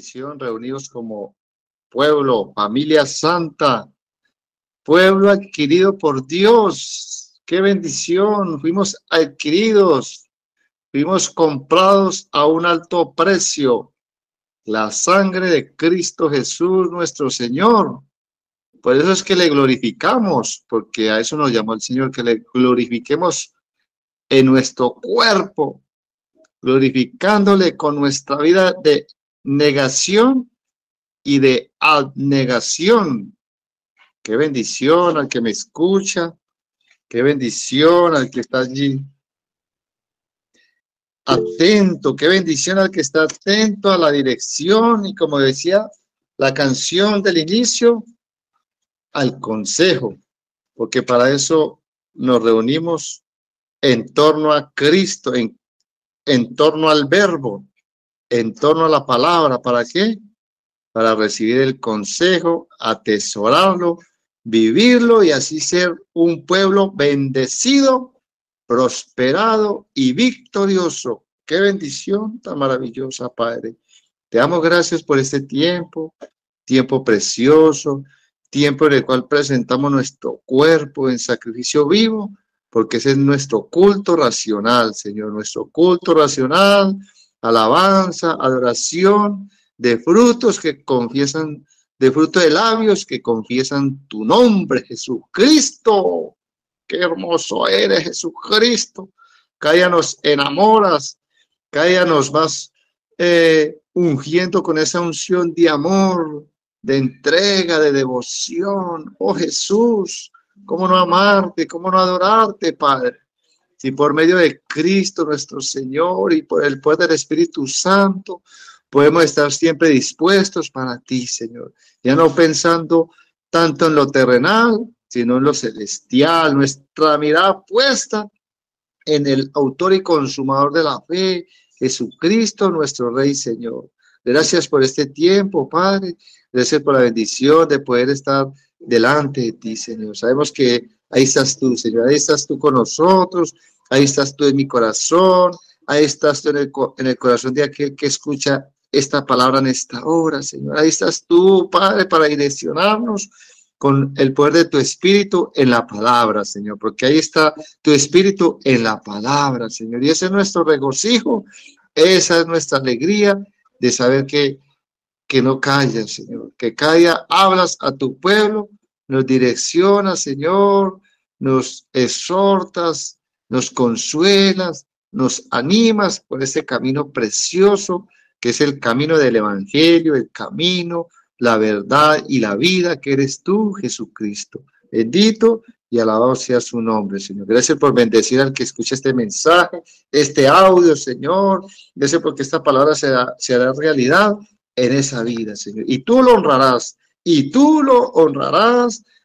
bendición reunidos como pueblo, familia santa, pueblo adquirido por Dios. Qué bendición. Fuimos adquiridos, fuimos comprados a un alto precio. La sangre de Cristo Jesús, nuestro Señor. Por eso es que le glorificamos, porque a eso nos llamó el Señor, que le glorifiquemos en nuestro cuerpo, glorificándole con nuestra vida de negación y de abnegación. Qué bendición al que me escucha, qué bendición al que está allí atento, qué bendición al que está atento a la dirección y, como decía la canción del inicio, al consejo, porque para eso nos reunimos en torno a Cristo, en torno al verbo, en torno a la palabra. ¿Para qué? Para recibir el consejo, atesorarlo, vivirlo y así ser un pueblo bendecido, prosperado y victorioso. Qué bendición tan maravillosa, Padre. Te damos gracias por este tiempo, tiempo precioso, tiempo en el cual presentamos nuestro cuerpo en sacrificio vivo, porque ese es nuestro culto racional, Señor, nuestro culto racional, alabanza, adoración, de frutos que confiesan, de fruto de labios que confiesan tu nombre, Jesucristo. Qué hermoso eres, Jesucristo. Cada día nos enamoras, cada día nos vas ungiendo con esa unción de amor, de entrega, de devoción. Oh Jesús, cómo no amarte, cómo no adorarte, Padre. Si por medio de Cristo nuestro Señor y por el poder del Espíritu Santo podemos estar siempre dispuestos para ti, Señor. Ya no pensando tanto en lo terrenal, sino en lo celestial. Nuestra mirada puesta en el autor y consumador de la fe, Jesucristo, nuestro Rey y Señor. Gracias por este tiempo, Padre. Gracias por la bendición de poder estar delante de ti, Señor. Sabemos que ahí estás tú, Señor. Ahí estás tú con nosotros. Ahí estás tú en mi corazón. Ahí estás tú en el corazón de aquel que escucha esta palabra en esta hora, Señor. Ahí estás tú, Padre, para direccionarnos con el poder de tu Espíritu en la palabra, Señor, porque ahí está tu Espíritu en la palabra, Señor. Y ese es nuestro regocijo, esa es nuestra alegría de saber que no callas, Señor, que cada día hablas a tu pueblo, nos direccionas, Señor, nos exhortas, nos consuelas, nos animas por ese camino precioso que es el camino del Evangelio, el camino, la verdad y la vida que eres tú, Jesucristo. Bendito y alabado sea su nombre, Señor. Gracias por bendecir al que escucha este mensaje, este audio, Señor. Gracias porque esta palabra se hará realidad en esa vida, Señor. Y tú lo honrarás,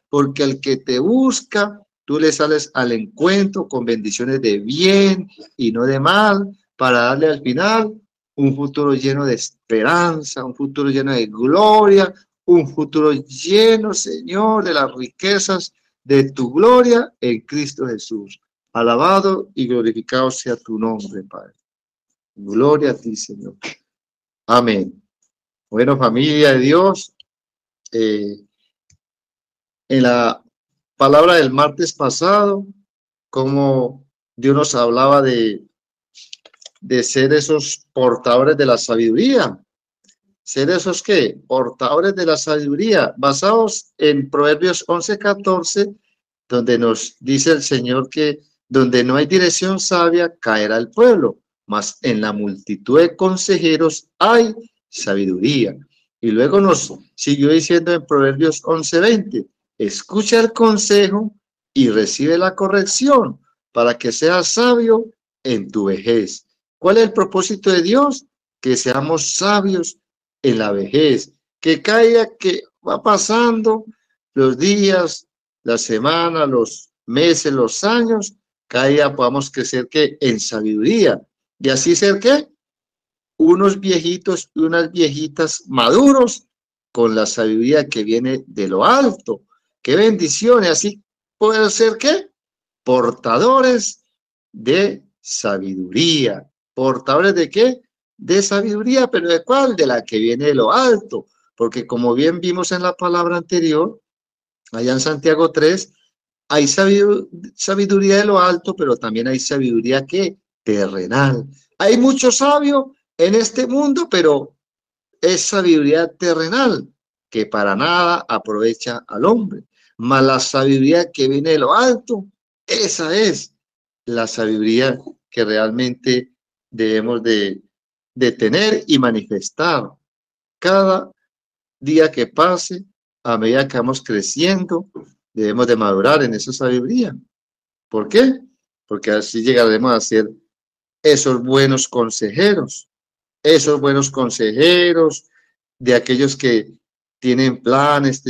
porque el que te busca, tú le sales al encuentro con bendiciones de bien y no de mal, para darle al final un futuro lleno de esperanza, un futuro lleno de gloria, un futuro lleno, Señor, de las riquezas de tu gloria en Cristo Jesús. Alabado y glorificado sea tu nombre, Padre. Gloria a ti, Señor. Amén. Bueno, familia de Dios, en la palabra del martes pasado, como Dios nos hablaba de ser esos portadores de la sabiduría. Ser esos ¿qué? Portadores de la sabiduría, basados en Proverbios 11:14, donde nos dice el Señor que donde no hay dirección sabia, caerá el pueblo, mas en la multitud de consejeros hay sabiduría. Y luego nos siguió diciendo en Proverbios 11:20, escucha el consejo y recibe la corrección para que seas sabio en tu vejez. ¿Cuál es el propósito de Dios? Que seamos sabios en la vejez, que caiga, que va pasando los días, las semanas, los meses, los años, caiga, podamos crecer que en sabiduría y así ser que unos viejitos y unas viejitas maduros con la sabiduría que viene de lo alto. Qué bendiciones, así poder ser que portadores de sabiduría. ¿Portadores de qué? de sabiduría, pero ¿de cuál? De la que viene de lo alto, porque como bien vimos en la palabra anterior, allá en Santiago 3, hay sabiduría de lo alto, pero también hay sabiduría que terrenal. Hay mucho sabio en este mundo, pero es sabiduría terrenal que para nada aprovecha al hombre. Mas la sabiduría que viene de lo alto, esa es la sabiduría que realmente debemos de tener y manifestar cada día que pase. A medida que vamos creciendo, debemos de madurar en esa sabiduría. ¿Por qué? Porque así llegaremos a ser esos buenos consejeros de aquellos que tienen planes,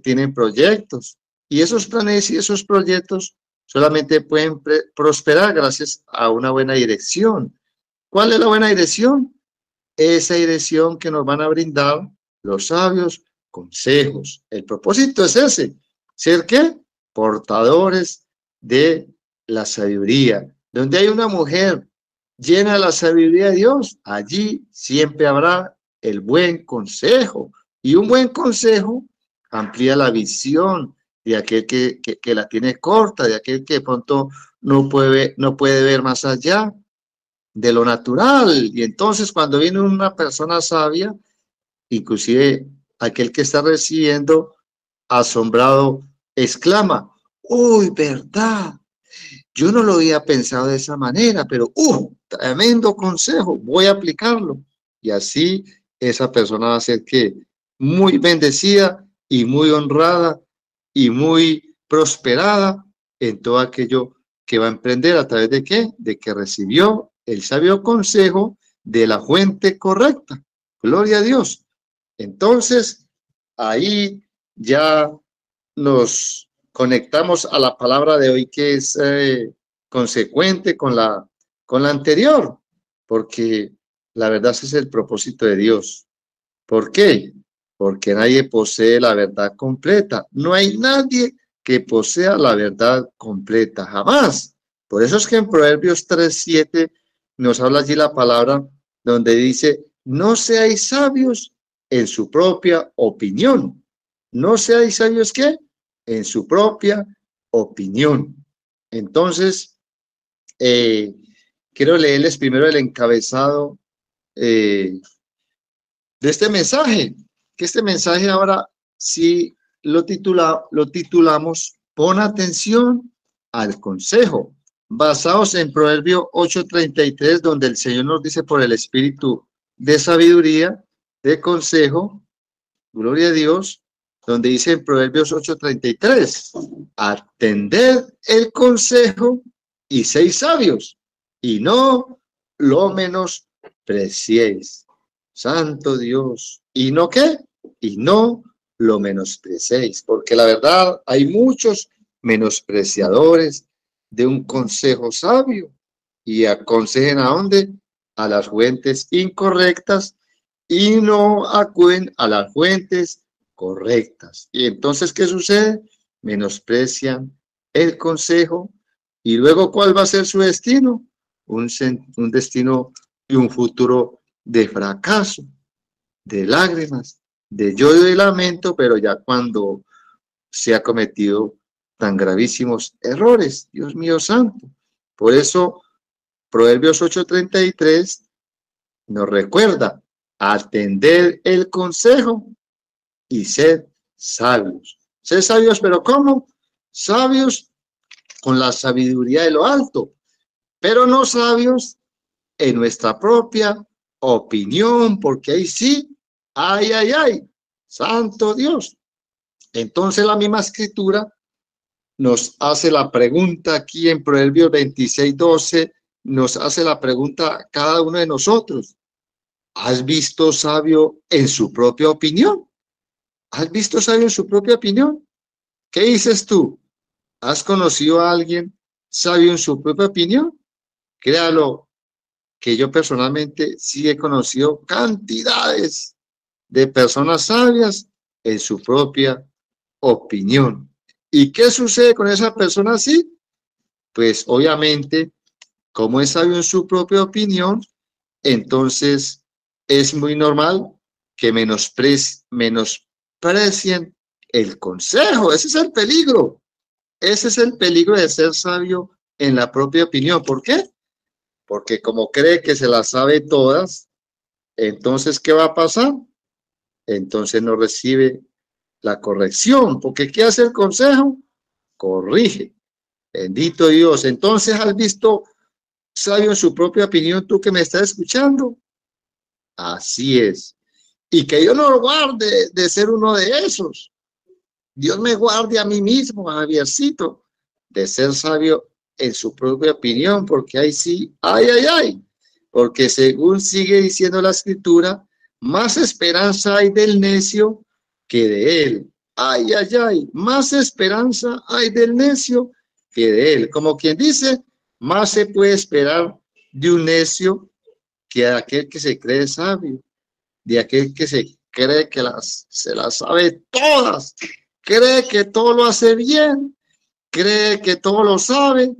tienen proyectos. Y esos planes y esos proyectos solamente pueden prosperar gracias a una buena dirección. ¿Cuál es la buena dirección? Esa dirección que nos van a brindar los sabios consejos. El propósito es ese, ¿ser qué? Portadores de la sabiduría. Donde hay una mujer llena de la sabiduría de Dios, allí siempre habrá el buen consejo. Y un buen consejo amplía la visión de aquel que la tiene corta, de aquel que de pronto no puede ver más allá de lo natural. Y entonces cuando viene una persona sabia, inclusive aquel que está recibiendo, asombrado, exclama: ¡Uy, verdad! Yo no lo había pensado de esa manera, pero tremendo consejo, voy a aplicarlo. Y así esa persona va a ser que muy bendecida y muy honrada y muy prosperada en todo aquello que va a emprender. ¿A través de qué? De que recibió el sabio consejo de la fuente correcta. Gloria a Dios. Entonces, ahí ya nos conectamos a la palabra de hoy, que es consecuente con la anterior, porque la verdad ese es el propósito de Dios. ¿Por qué? Porque nadie posee la verdad completa. No hay nadie que posea la verdad completa, jamás. Por eso es que en Proverbios 3:7 nos habla allí la palabra donde dice: no seáis sabios en su propia opinión. No seáis sabios, ¿qué? En su propia opinión. Entonces, quiero leerles primero el encabezado de este mensaje, que este mensaje ahora sí lo titulamos Pon atención al consejo, basados en Proverbio 8:33, donde el Señor nos dice por el espíritu de sabiduría, de consejo, gloria a Dios, donde dice en Proverbios 8:33, atended el consejo y seis sabios, y no lo menospreciéis. Santo Dios. ¿Y no qué? Y no lo menospreciéis, porque la verdad hay muchos menospreciadores de un consejo sabio y aconsejen ¿a dónde? A las fuentes incorrectas y no acuden a las fuentes correctas. Y entonces, ¿qué sucede? Menosprecian el consejo y luego, ¿cuál va a ser su destino? Un destino y un futuro de fracaso, de lágrimas, de lloro y lamento, pero ya cuando se ha cometido tan gravísimos errores. Dios mío santo. Por eso, Proverbios 8:33 nos recuerda: atender el consejo y sed sabios. Sed sabios, ¿pero cómo? Sabios con la sabiduría de lo alto, pero no sabios en nuestra propia opinión, porque ahí sí, ay, santo Dios. Entonces la misma escritura nos hace la pregunta aquí en Proverbios 26:12, nos hace la pregunta a cada uno de nosotros: ¿has visto sabio en su propia opinión? ¿Has visto sabio en su propia opinión? ¿Qué dices tú? ¿Has conocido a alguien sabio en su propia opinión? Créalo, que yo personalmente sí he conocido cantidades de personas sabias en su propia opinión. ¿Y qué sucede con esa persona así? Pues obviamente, como es sabio en su propia opinión, entonces es muy normal que menosprecien el consejo. Ese es el peligro. Ese es el peligro de ser sabio en la propia opinión. ¿Por qué? Porque como cree que se las sabe todas, entonces, ¿qué va a pasar? Entonces no recibe la corrección, porque ¿qué hace el consejo? Corrige. Bendito Dios. Entonces, ¿has visto sabio en su propia opinión tú que me estás escuchando? Así es. Y que Dios nos guarde de ser uno de esos. Dios me guarde a mí mismo, a Javiercito, de ser sabio en su propia opinión, porque ahí sí, ay. Porque según sigue diciendo la escritura, más esperanza hay del necio que de él. Ay, más esperanza hay del necio que de él. Como quien dice, más se puede esperar de un necio que de aquel que se cree sabio, de aquel que se cree que se las sabe todas, cree que todo lo hace bien, cree que todo lo sabe,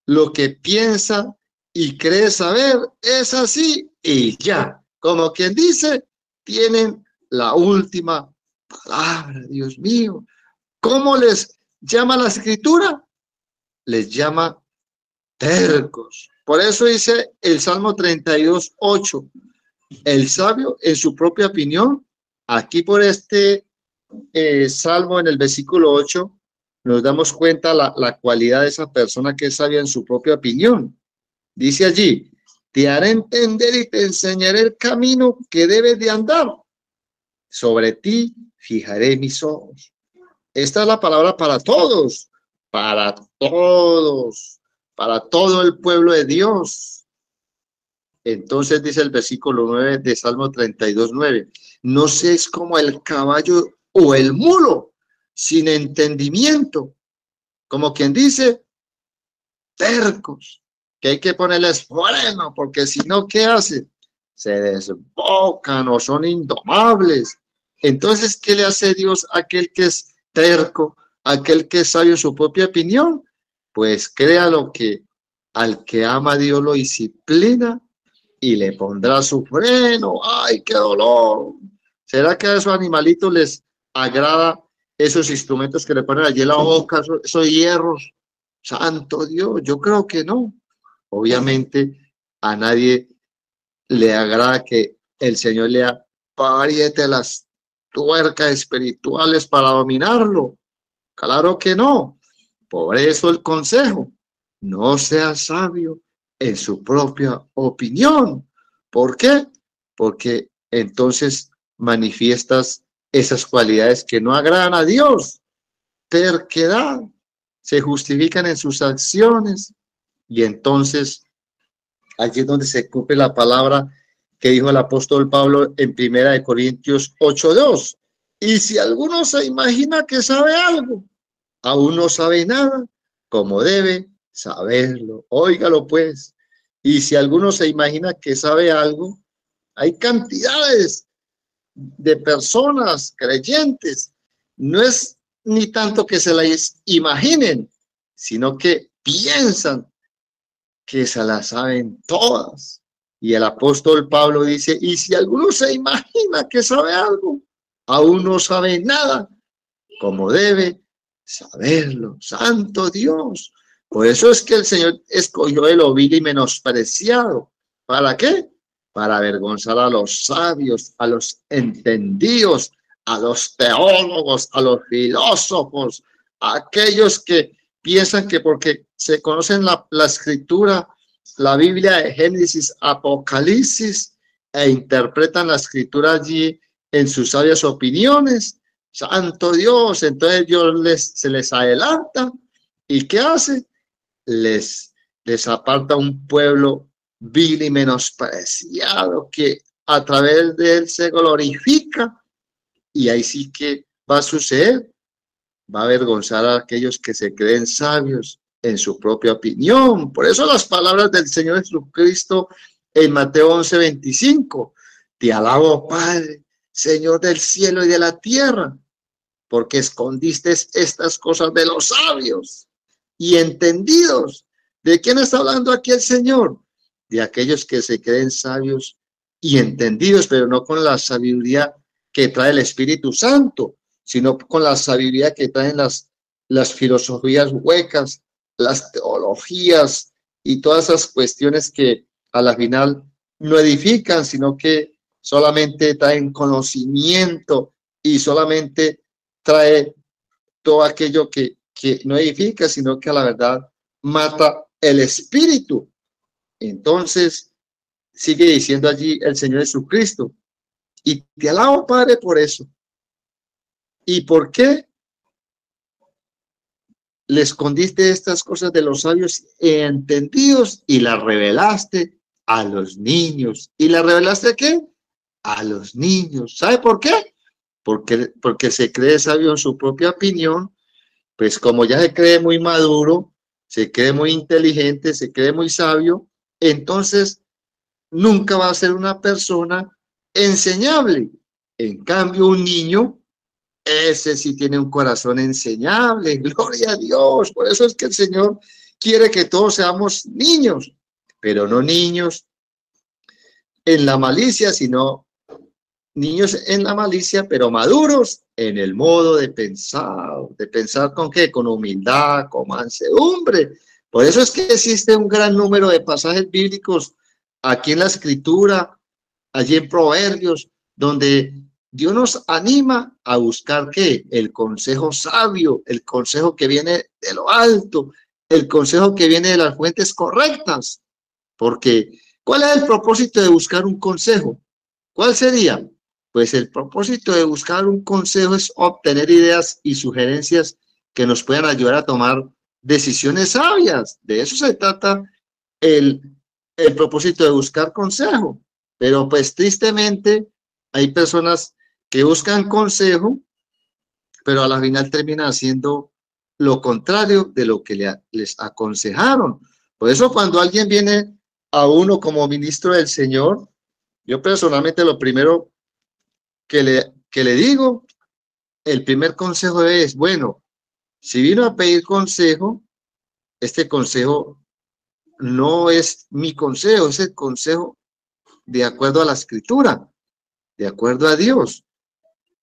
lo que piensa y cree saber es así y ya. Como quien dice, tienen la última palabra, Dios mío. ¿Cómo les llama la escritura? Les llama tercos. Por eso dice el Salmo 32:8, el sabio en su propia opinión, aquí por este Salmo en el versículo 8, nos damos cuenta la cualidad de esa persona que es sabia en su propia opinión. Dice allí, te haré entender y te enseñaré el camino que debes de andar. Sobre ti fijaré mis ojos. Esta es la palabra para todos, para todos, para todo el pueblo de Dios. Entonces dice el versículo 9 de Salmo 32:9, no seas como el caballo o el mulo sin entendimiento, como quien dice, tercos, que hay que ponerles freno, porque si no, ¿qué hacen? Se desbocan o son indomables. Entonces, ¿qué le hace Dios a aquel que es terco, a aquel que es sabio en su propia opinión? Pues créalo que al que ama a Dios lo disciplina y le pondrá su freno. ¡Ay, qué dolor! ¿Será que a esos animalitos les agrada esos instrumentos que le ponen allí en la boca, esos hierros? Santo Dios, yo creo que no. Obviamente a nadie le agrada que el Señor le apriete las tuercas espirituales para dominarlo. Claro que no. Por eso el consejo, no sea sabio en su propia opinión. ¿Por qué? Porque entonces manifiestas esas cualidades que no agradan a Dios. Terquedad, se justifican en sus acciones y entonces allí es donde se cumple la palabra que dijo el apóstol Pablo en 1 Corintios 8:2. Y si alguno se imagina que sabe algo, aún no sabe nada, como debe saberlo. Óigalo pues. Y si alguno se imagina que sabe algo, hay cantidades de personas creyentes. No es ni tanto que se las imaginen, sino que piensan que se las saben todas. Y el apóstol Pablo dice, y si alguno se imagina que sabe algo, aún no sabe nada, como debe saberlo. Santo Dios. Por eso es que el Señor escogió el vil y menospreciado. ¿Para qué? Para avergonzar a los sabios, a los entendidos, a los teólogos, a los filósofos, a aquellos que piensan que porque se conocen la escritura, la Biblia de Génesis, Apocalipsis, e interpretan la escritura allí en sus sabias opiniones. Santo Dios, entonces Dios se les adelanta. ¿Y qué hace? Les aparta un pueblo vil y menospreciado que a través de él se glorifica. Y ahí sí que va a suceder. Va a avergonzar a aquellos que se creen sabios en su propia opinión. Por eso las palabras del Señor Jesucristo en Mateo 11:25. Te alabo, Padre, Señor del cielo y de la tierra, porque escondiste estas cosas de los sabios y entendidos. ¿De quién está hablando aquí el Señor? de aquellos que se creen sabios y entendidos, pero no con la sabiduría que trae el Espíritu Santo, sino con la sabiduría que traen las filosofías huecas, las teologías y todas esas cuestiones que a la final no edifican, sino que solamente traen conocimiento y solamente trae todo aquello que no edifica, sino que a la verdad mata el espíritu. Entonces, sigue diciendo allí el Señor Jesucristo, y te alabo, Padre, por eso. ¿Y por qué le escondiste estas cosas de los sabios entendidos y las revelaste a los niños? ¿Y la revelaste a qué? A los niños. ¿Sabe por qué? Porque se cree sabio en su propia opinión, pues como ya se cree muy maduro, se cree muy inteligente, se cree muy sabio, entonces nunca va a ser una persona enseñable. En cambio, un niño, ese sí tiene un corazón enseñable, gloria a Dios. Por eso es que el Señor quiere que todos seamos niños, pero no niños en la malicia, sino niños en la malicia, pero maduros en el modo de pensar con qué, con humildad, con mansedumbre. Por eso es que existe un gran número de pasajes bíblicos aquí en la Escritura, allí en Proverbios, donde Dios nos anima a buscar ¿qué? El consejo sabio, el consejo que viene de lo alto, el consejo que viene de las fuentes correctas. Porque, ¿cuál es el propósito de buscar un consejo? ¿Cuál sería? Pues el propósito de buscar un consejo es obtener ideas y sugerencias que nos puedan ayudar a tomar decisiones sabias. De eso se trata el propósito de buscar consejo. Pero pues tristemente hay personas que buscan consejo, pero a la final terminan haciendo lo contrario de lo que les aconsejaron. Por eso cuando alguien viene a uno como ministro del Señor, yo personalmente lo primero que le digo, el primer consejo es, bueno, si vino a pedir consejo, este consejo no es mi consejo, es el consejo de acuerdo a la Escritura, de acuerdo a Dios.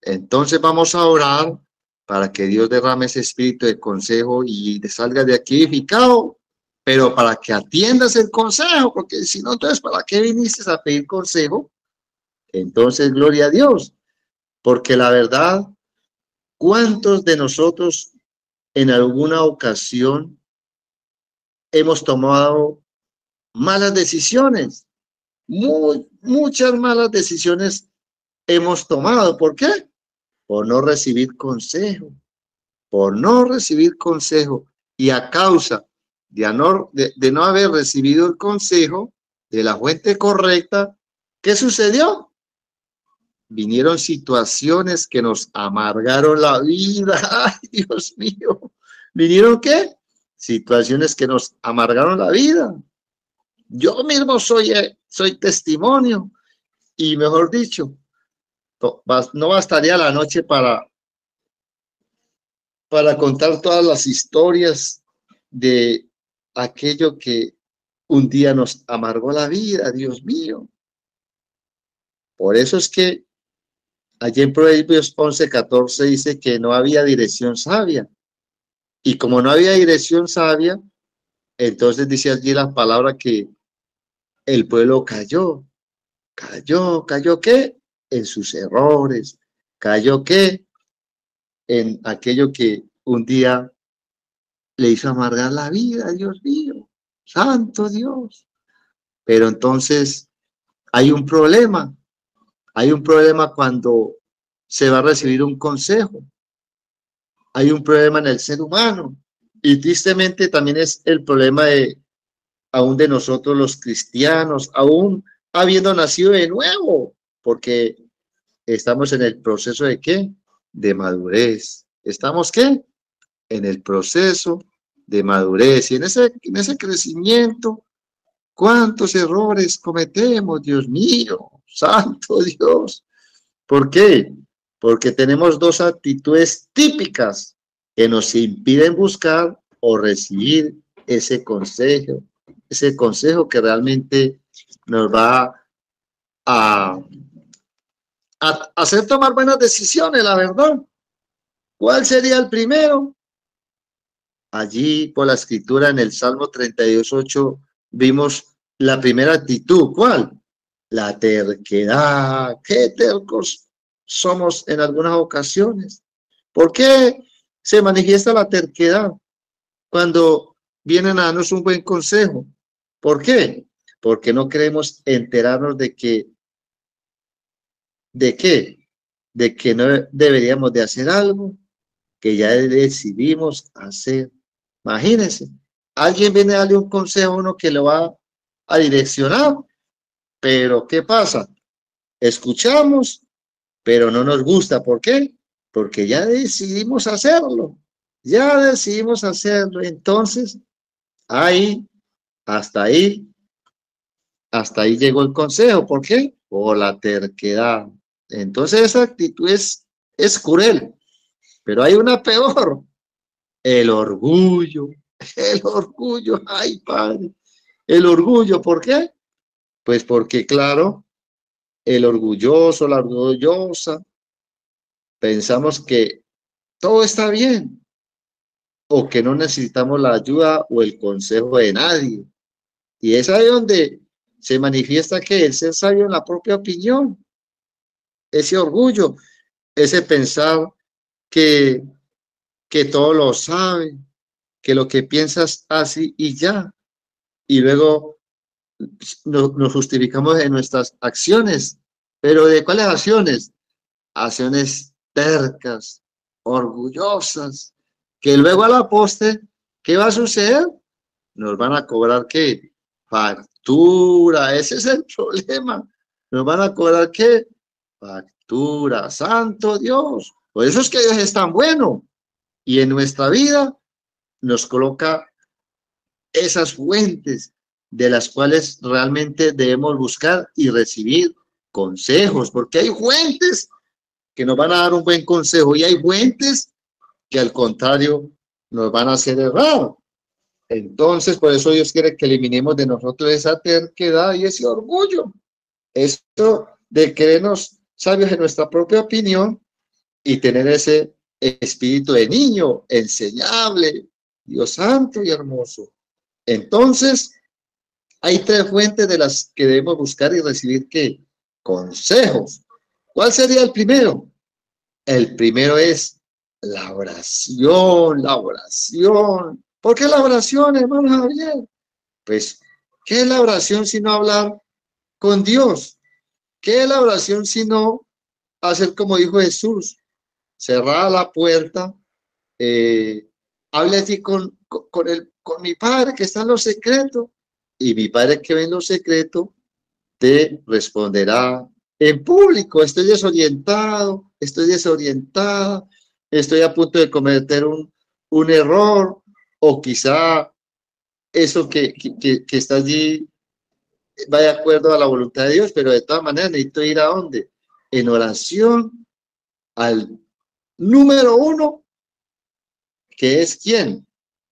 Entonces vamos a orar para que Dios derrame ese espíritu de consejo y salga de aquí edificado, pero para que atiendas el consejo, porque si no, entonces, ¿para qué viniste a pedir consejo? Entonces, gloria a Dios, porque la verdad, ¿cuántos de nosotros en alguna ocasión hemos tomado malas decisiones? Muchas malas decisiones hemos tomado. ¿Por qué? Por no recibir consejo, por no recibir consejo. Y a causa de no haber recibido el consejo de la fuente correcta, ¿qué sucedió? Vinieron situaciones que nos amargaron la vida. ¡Ay, Dios mío! ¿Vinieron qué? Situaciones que nos amargaron la vida. Yo mismo soy testimonio. Y mejor dicho, no bastaría la noche para contar todas las historias de aquello que un día nos amargó la vida, Dios mío. Por eso es que allí en Proverbios 11:14 dice que no había dirección sabia. Y como no había dirección sabia, entonces dice allí la palabra que el pueblo cayó. ¿Cayó qué? En sus errores. ¿Cayó qué? En aquello que un día le hizo amargar la vida, Dios mío, santo Dios. Pero entonces hay un problema cuando se va a recibir un consejo, hay un problema en el ser humano, y tristemente también es el problema aún de nosotros los cristianos, aún habiendo nacido de nuevo, porque estamos en el proceso de ¿qué? De madurez. ¿Estamos qué? En el proceso de madurez. Y en ese crecimiento, ¿cuántos errores cometemos? Dios mío, santo Dios. ¿Por qué? Porque tenemos dos actitudes típicas que nos impiden buscar o recibir ese consejo que realmente nos va a hacer tomar buenas decisiones, la verdad. ¿Cuál sería el primero? Allí por la escritura en el Salmo 32:8 vimos la primera actitud. ¿Cuál? La terquedad. Qué tercos somos en algunas ocasiones. ¿Por qué se manifiesta la terquedad cuando vienen a darnos un buen consejo? ¿Por qué? Porque no queremos enterarnos ¿de qué? De que no deberíamos de hacer algo que ya decidimos hacer. Imagínense, alguien viene a darle un consejo a uno que lo va a direccionar, pero ¿qué pasa? Escuchamos, pero no nos gusta. ¿Por qué? Porque ya decidimos hacerlo. Ya decidimos hacerlo. Entonces, ahí, hasta ahí, hasta ahí llegó el consejo. ¿Por qué? Por la terquedad. Entonces, esa actitud es cruel. Pero hay una peor, el orgullo, ay padre, el orgullo, ¿por qué? Pues porque claro, el orgulloso, la orgullosa, pensamos que todo está bien o que no necesitamos la ayuda o el consejo de nadie. Y es ahí donde se manifiesta que el ser sabio en la propia opinión, ese orgullo, ese pensar que todo lo sabe, que lo que piensas así y ya. Y luego nos justificamos en nuestras acciones. ¿Pero de cuáles acciones? Acciones tercas, orgullosas, que luego a la postre, ¿qué va a suceder? Nos van a cobrar ¿qué? Factura. Ese es el problema. Nos van a cobrar ¿qué? Factura. Santo Dios. Por eso es que Dios es tan bueno. Y en nuestra vida nos coloca esas fuentes de las cuales realmente debemos buscar y recibir consejos, porque hay fuentes que nos van a dar un buen consejo y hay fuentes que al contrario nos van a hacer errar. Entonces, por eso Dios quiere que eliminemos de nosotros esa terquedad y ese orgullo, esto de creernos sabios en nuestra propia opinión y tener ese espíritu de niño, enseñable, Dios santo y hermoso. Entonces, hay tres fuentes de las que debemos buscar y recibir ¿qué? Consejos. ¿Cuál sería el primero? El primero es la oración, la oración. ¿Por qué la oración, hermano Javier? Pues, ¿qué es la oración sino hablar con Dios? ¿Qué es la oración sino hacer como dijo Jesús? Cerrar la puerta, hable así con mi Padre que está en los secretos, y mi Padre que ve en los secretos te responderá en público. Estoy desorientado, estoy desorientada, estoy a punto de cometer un error, o quizá eso que está allí va de acuerdo a la voluntad de Dios, pero de todas maneras necesito ir a dónde? En oración al número uno, que es ¿quién?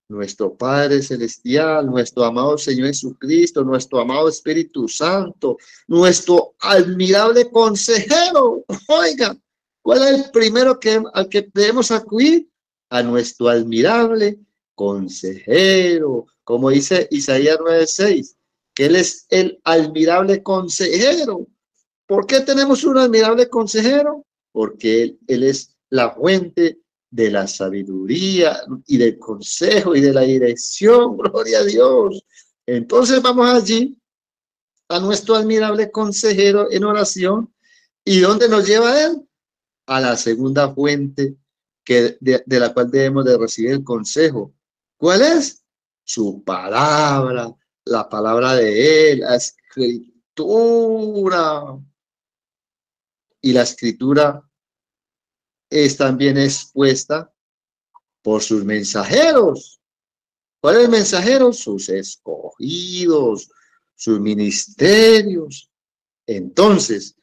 Nuestro Padre Celestial, nuestro amado Señor Jesucristo, nuestro amado Espíritu Santo, nuestro admirable consejero. Oiga, ¿cuál es el primero al que debemos acudir? A nuestro admirable consejero, como dice Isaías 9:6, que Él es el admirable consejero. ¿Por qué tenemos un admirable consejero? Porque Él es la fuente de la sabiduría y del consejo y de la dirección. Gloria a Dios. Entonces vamos allí a nuestro admirable consejero en oración. ¿Y dónde nos lleva él? A la segunda fuente de la cual debemos de recibir el consejo. ¿Cuál es? Su palabra, la palabra de él, la escritura. Y la escritura es también expuesta por sus mensajeros. ¿Cuál es el mensajero? Sus escogidos, sus ministerios. Entonces,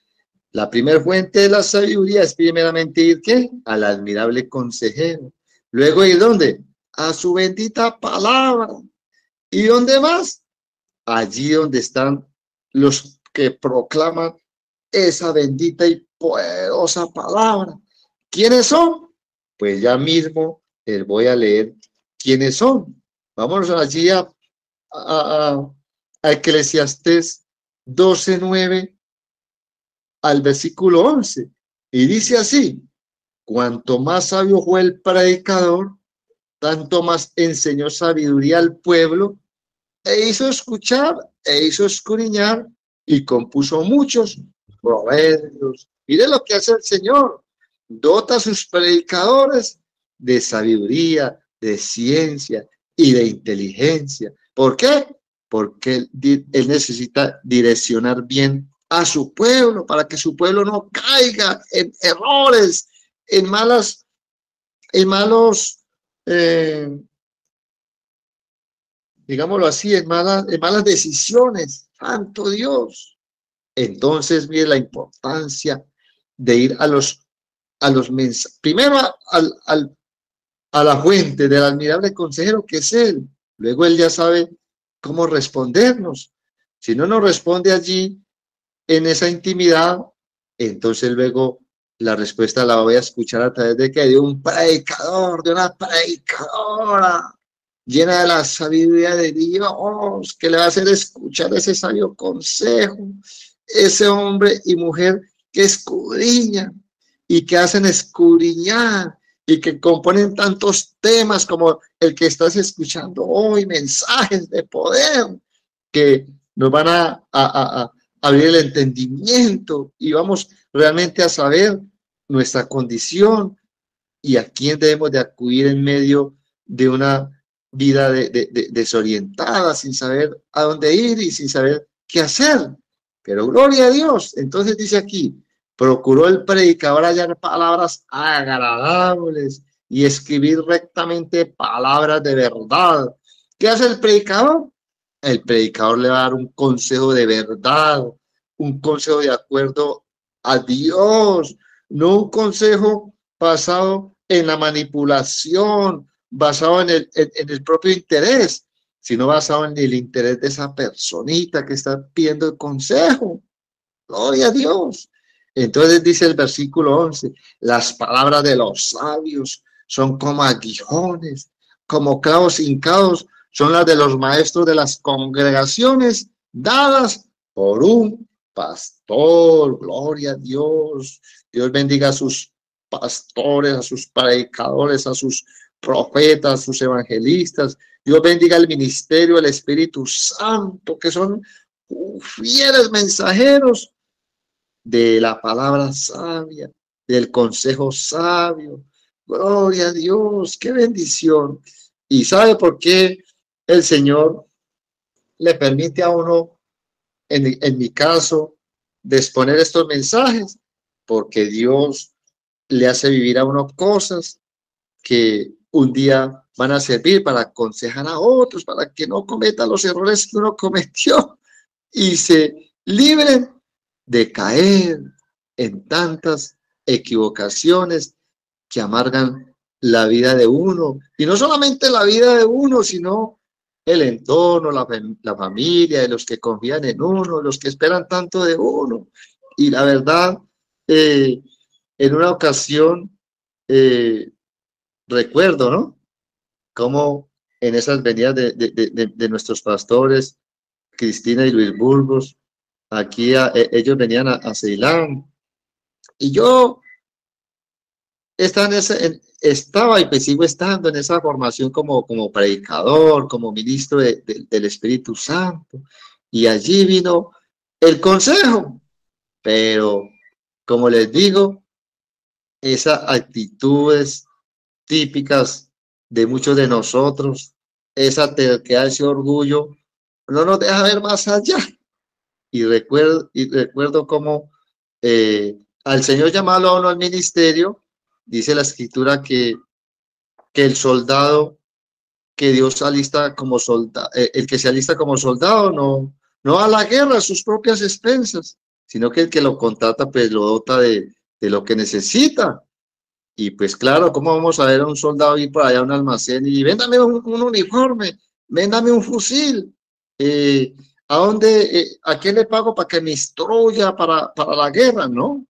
la primera fuente de la sabiduría es primeramente ir ¿qué? Al admirable consejero. Luego ir ¿dónde? A su bendita palabra. ¿Y dónde más? Allí donde están los que proclaman esa bendita y poderosa palabra. ¿Quiénes son? Pues ya mismo les voy a leer quiénes son. Vamos allí a Eclesiastés 12:9 al versículo 11. Y dice así: cuanto más sabio fue el predicador, tanto más enseñó sabiduría al pueblo, e hizo escuchar, e hizo escudriñar, y compuso muchos proverbios. Mire lo que hace el Señor: dota a sus predicadores de sabiduría, de ciencia y de inteligencia. ¿Por qué? Porque él necesita direccionar bien a su pueblo, para que su pueblo no caiga en errores, en malos digámoslo así, en malas decisiones. Santo Dios. Entonces, mire la importancia de ir a los mensajes. Primero a la fuente del admirable consejero, que es Él. Luego Él ya sabe cómo respondernos. Si no nos responde allí en esa intimidad, entonces luego la respuesta la voy a escuchar a través de un predicador, de una predicadora llena de la sabiduría de Dios, que le va a hacer escuchar ese sabio consejo, ese hombre y mujer que escudriñan y que hacen escudriñar y que componen tantos temas como el que estás escuchando hoy, mensajes de poder que nos van a abrir el entendimiento y vamos realmente a saber nuestra condición y a quién debemos de acudir en medio de una vida desorientada, sin saber a dónde ir y sin saber qué hacer. Pero gloria a Dios. Entonces dice aquí: procuró el predicador hallar palabras agradables y escribir rectamente palabras de verdad. ¿Qué hace el predicador? El predicador le va a dar un consejo de verdad, un consejo de acuerdo a Dios, no un consejo basado en la manipulación, basado en el propio interés, sino basado en el interés de esa personita que está pidiendo el consejo. Gloria a Dios. Entonces dice el versículo 11: las palabras de los sabios son como aguijones, como clavos hincados son las de los maestros de las congregaciones, dadas por un pastor. Gloria a Dios. Dios bendiga a sus pastores, a sus predicadores, a sus profetas, a sus evangelistas. Dios bendiga el ministerio del Espíritu Santo, que son fieles mensajeros de la palabra sabia, del consejo sabio. Gloria a Dios, qué bendición. ¿Y sabe por qué el Señor le permite a uno, en mi caso, de exponer estos mensajes? Porque Dios le hace vivir a uno cosas que un día van a servir para aconsejar a otros, para que no cometan los errores que uno cometió y se libren de caer en tantas equivocaciones que amargan la vida de uno. Y no solamente la vida de uno, sino el entorno, la familia, de los que confían en uno, los que esperan tanto de uno. Y la verdad, en una ocasión, recuerdo, ¿no? Cómo en esas venidas de nuestros pastores, Cristina y Luis Burgos, aquí ellos venían a Ceilán, y yo estaba y pues sigo estando en esa formación como predicador, como ministro del Espíritu Santo, y allí vino el consejo, pero como les digo, esas actitudes típicas de muchos de nosotros, esa terquedad, ese orgullo, no nos deja ver más allá. Y recuerdo cómo al Señor llamarlo a uno al ministerio, dice la Escritura que el soldado que Dios alista como soldado, el que se alista como soldado no va a la guerra a sus propias expensas, sino que el que lo contrata pues lo dota de lo que necesita. Y pues claro, ¿cómo vamos a ver a un soldado ir por allá a un almacén y véndame un uniforme, véndame un fusil? ¿A quién le pago para que me instruya para la guerra? No,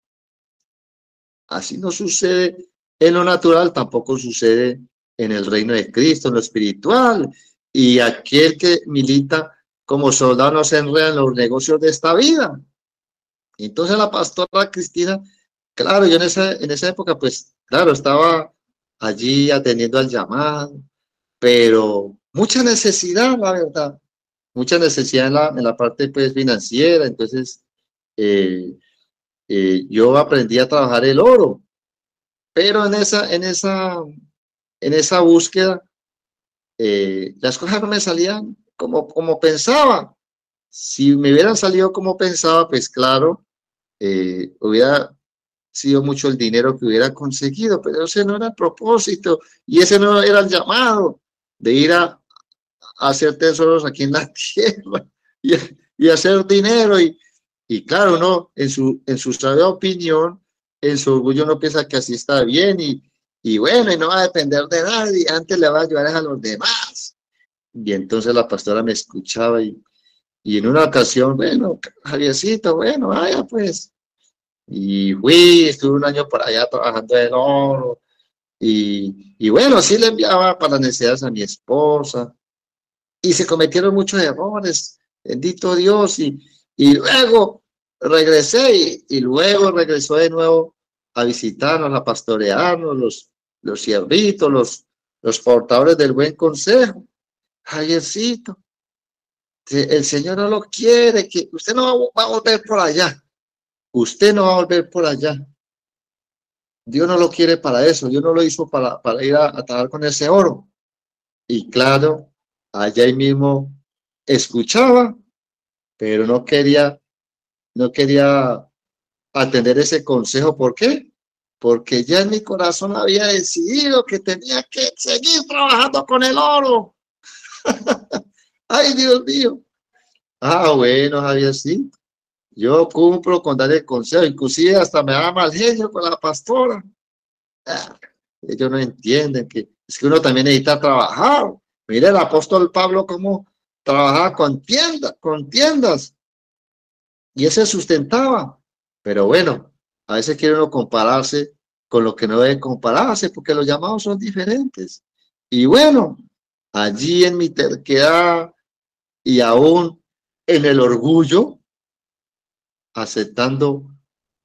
así no sucede en lo natural, tampoco sucede en el reino de Cristo, en lo espiritual. Y aquel que milita como soldado no se enreda en los negocios de esta vida. Entonces la pastora Cristina, claro, yo en esa época, pues, claro, estaba allí atendiendo al llamado, pero mucha necesidad, la verdad, mucha necesidad en la parte, pues, financiera. Entonces, eh, yo aprendí a trabajar el oro, pero en esa búsqueda, las cosas no me salían como pensaba. Si me hubieran salido como pensaba, pues claro, hubiera sido mucho el dinero que hubiera conseguido, pero ese no era el propósito y ese no era el llamado de ir a hacer tesoros aquí en la tierra y, y hacer dinero. Y claro, uno en su sabia opinión, en su orgullo, no piensa que así está bien y bueno, y no va a depender de nadie, antes le va a ayudar a los demás. Y entonces la pastora me escuchaba y en una ocasión, bueno, Javiercito, bueno, vaya pues. Y fui, estuve un año por allá trabajando en oro. Y bueno, sí le enviaba para las necesidades a mi esposa. Y se cometieron muchos errores, bendito Dios. Y luego regresé y luego regresó de nuevo a visitarnos, a pastorearnos, los siervitos, los portadores del buen consejo. Javiercito, el Señor no lo quiere, que usted no va a volver por allá. Usted no va a volver por allá. Dios no lo quiere para eso. Dios no lo hizo para ir a trabajar con ese oro. Y claro, allá ahí mismo escuchaba, pero no quería atender ese consejo. ¿Por qué? Porque ya en mi corazón había decidido que tenía que seguir trabajando con el oro. Ay, Dios mío. Ah, bueno, Javier, sí. Yo cumplo con darle consejo, inclusive hasta me da mal genio con la pastora. Ah, ellos no entienden que es que uno también necesita trabajar. Mire el apóstol Pablo cómo trabajaba con tiendas y ese sustentaba. Pero bueno, a veces quiere uno compararse con lo que no debe compararse porque los llamados son diferentes. Y bueno, allí en mi terquedad y aún en el orgullo, aceptando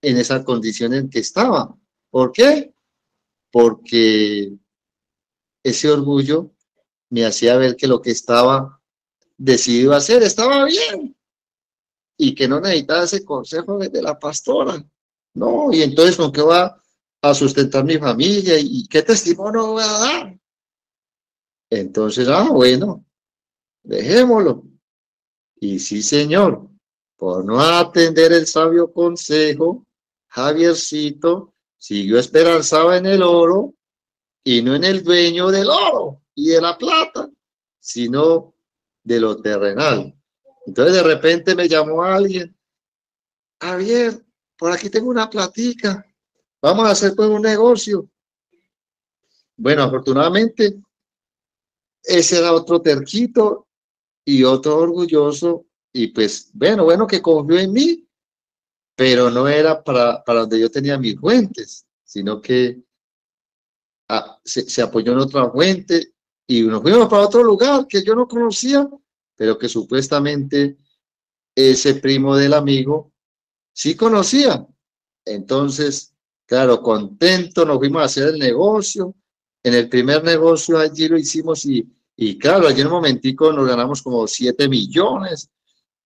en esa condición en que estaba. ¿Por qué? Porque ese orgullo me hacía ver que lo que estaba decidido a hacer estaba bien y que no necesitaba ese consejo de la pastora. No, y entonces ¿con qué va a sustentar mi familia y qué testimonio voy a dar? Entonces, bueno, dejémoslo. Y sí, señor, por no atender el sabio consejo, Javiercito siguió esperanzado en el oro y no en el dueño del oro y de la plata, sino de lo terrenal. Entonces de repente me llamó alguien, Javier, por aquí tengo una platica, vamos a hacer pues un negocio. Bueno, afortunadamente ese era otro terquito y otro orgulloso y pues bueno que confió en mí, pero no era para donde yo tenía mis fuentes, sino que se apoyó en otra fuente y nos fuimos para otro lugar que yo no conocía, pero que supuestamente ese primo del amigo sí conocía. Entonces, claro, contento, nos fuimos a hacer el negocio. En el primer negocio allí lo hicimos y claro, allí en un momentico nos ganamos como 7 millones.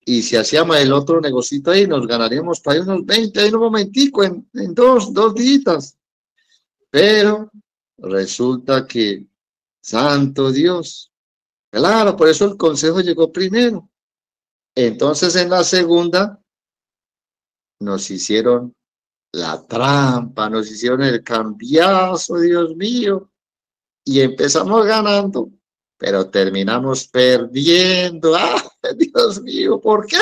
Y si hacíamos el otro negocito ahí, nos ganaríamos para ahí unos 20 ahí en un momentico, en dos días. Pero resulta que, santo Dios, claro, por eso el consejo llegó primero. Entonces en la segunda nos hicieron la trampa, nos hicieron el cambiazo, Dios mío, y empezamos ganando, pero terminamos perdiendo. ¡Ah, Dios mío! ¿Por qué?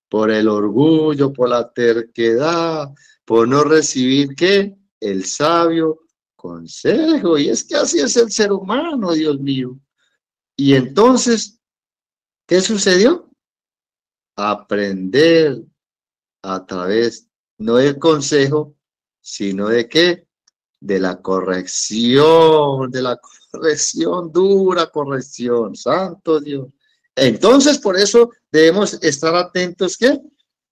Por el orgullo, por la terquedad, por no recibir, ¿qué? El sabio consejo. Y es que así es el ser humano, Dios mío. Y entonces, ¿qué sucedió? aprender a través, no del consejo, sino de qué, de la corrección, dura corrección, santo Dios. Entonces, por eso debemos estar atentos, ¿qué?